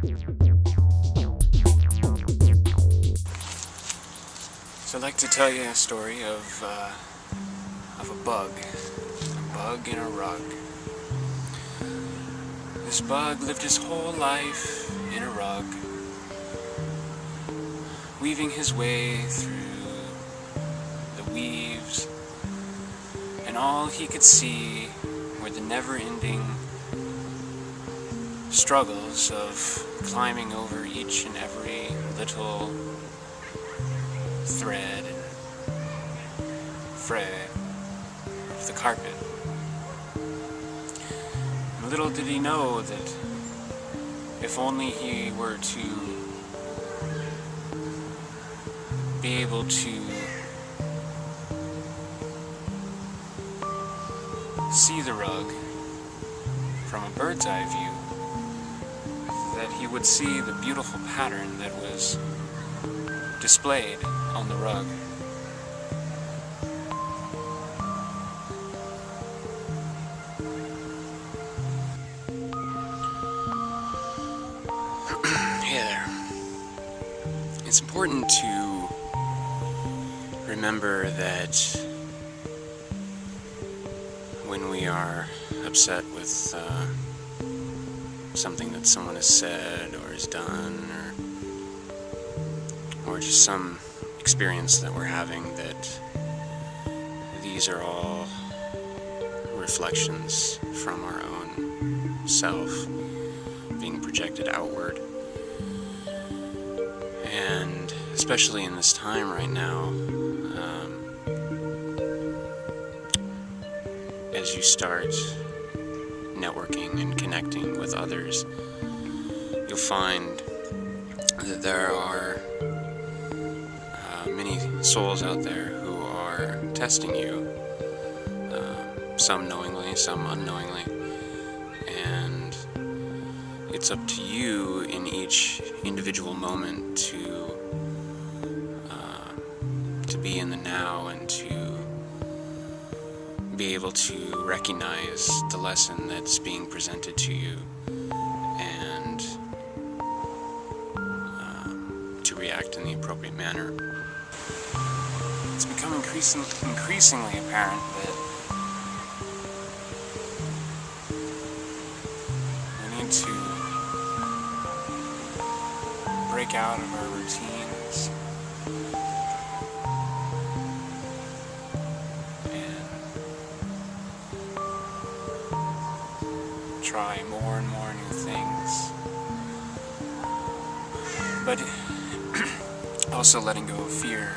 So I'd like to tell you a story of a bug in a rug. This bug lived his whole life in a rug, weaving his way through the weaves, and all he could see were the never-ending struggles of climbing over each and every little thread and fray of the carpet. And little did he know that if only he were to be able to see the rug from a bird's eye view, that he would see the beautiful pattern that was displayed on the rug. Hey there. It's important to remember that when we are upset with something that someone has said or has done, or just some experience that we're having, that these are all reflections from our own self being projected outward. And especially in this time right now, as you start networking and connecting with others, you'll find that there are many souls out there who are testing you, some knowingly, some unknowingly, and it's up to you in each individual moment to be in the now and to be able to recognize the lesson that's being presented to you and to react in the appropriate manner. It's become increasingly apparent that we need to break out of our routines and try more and more new things, but also letting go of fear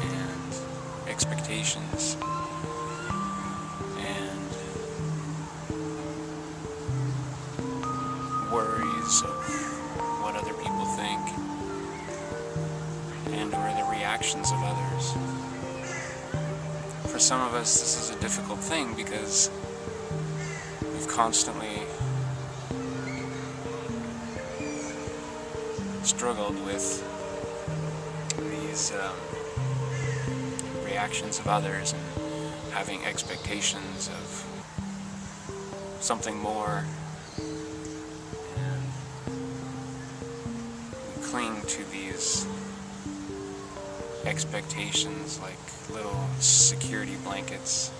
and expectations and worries of what other people think and or the reactions of others. For some of us, this is a difficult thing because we've constantly struggled with these reactions of others and having expectations of something more, and we cling to these expectations like little security blankets.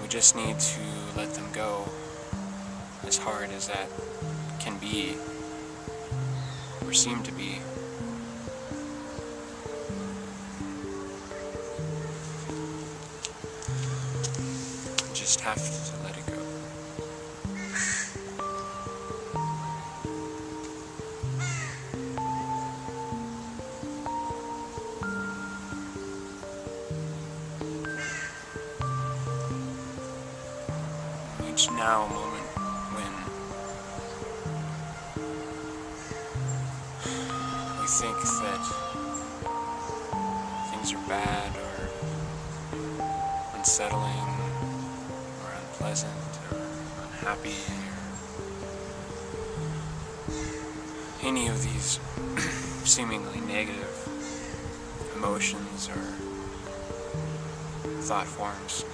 We just need to let them go, as hard as that can be, or seem to be. You just have to let it go. Each now moment when we think that things are bad or unsettling or unpleasant or unhappy, or any of these seemingly negative emotions or thought forms,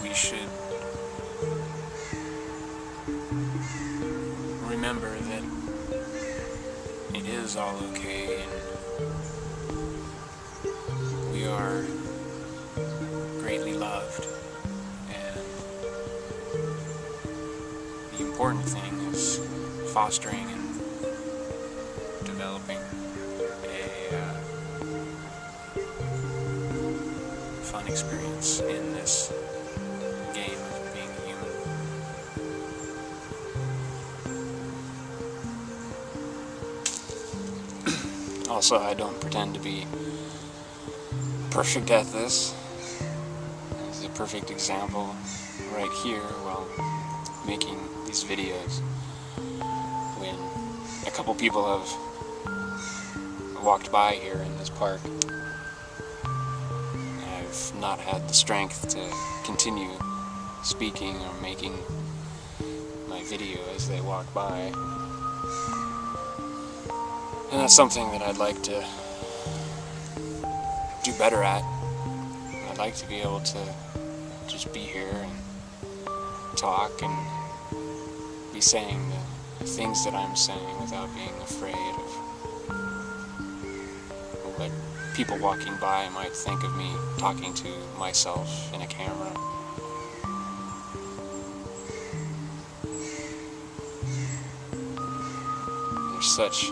we should remember that it is all okay, and we are greatly loved, and the important thing is fostering and developing a fun experience in this game of being a human. Also, I don't pretend to be perfect at this. This is a perfect example right here while making these videos, when a couple people have walked by here in this park. I've not had the strength to continue speaking or making my video as they walk by. And that's something that I'd like to do better at. I'd like to be able to just be here and talk and be saying the things that I'm saying without being afraid of what people walking by might think of me talking to myself in a camera. There's such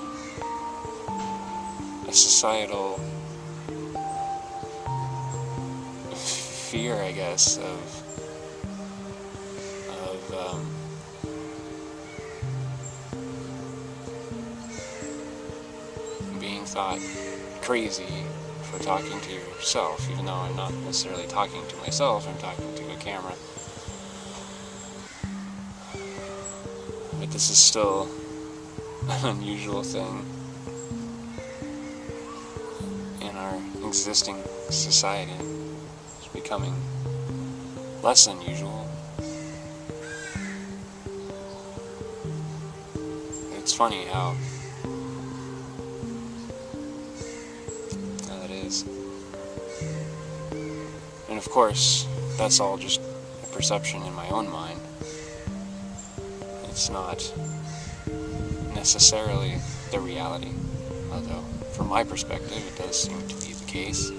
a societal fear, I guess, of being thought crazy for talking to yourself, even though I'm not necessarily talking to myself, I'm talking to a camera. But this is still an unusual thing in our existing society. It's becoming less unusual. It's funny how that is. And of course, that's all just a perception in my own mind. It's not necessarily the reality, although from my perspective it does seem to be the case.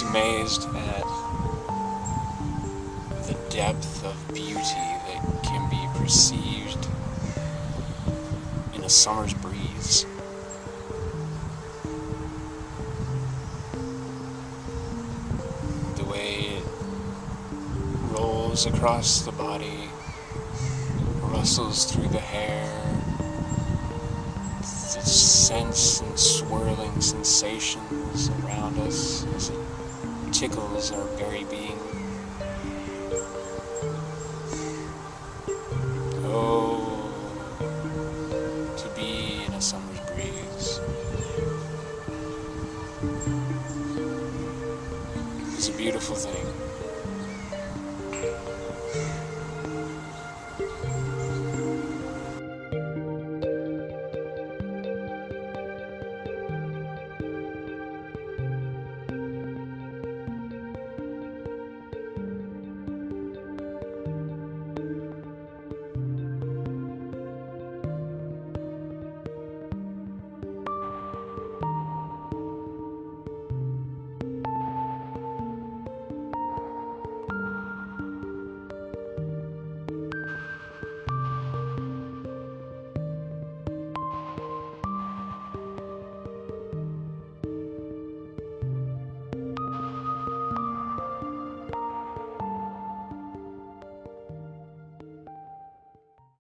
Amazed at the depth of beauty that can be perceived in a summer's breeze. The way it rolls across the body, rustles through the hair, the sense and swirling sensations around us as it tickles our very being. Oh, to be in a summer's breeze is a beautiful thing.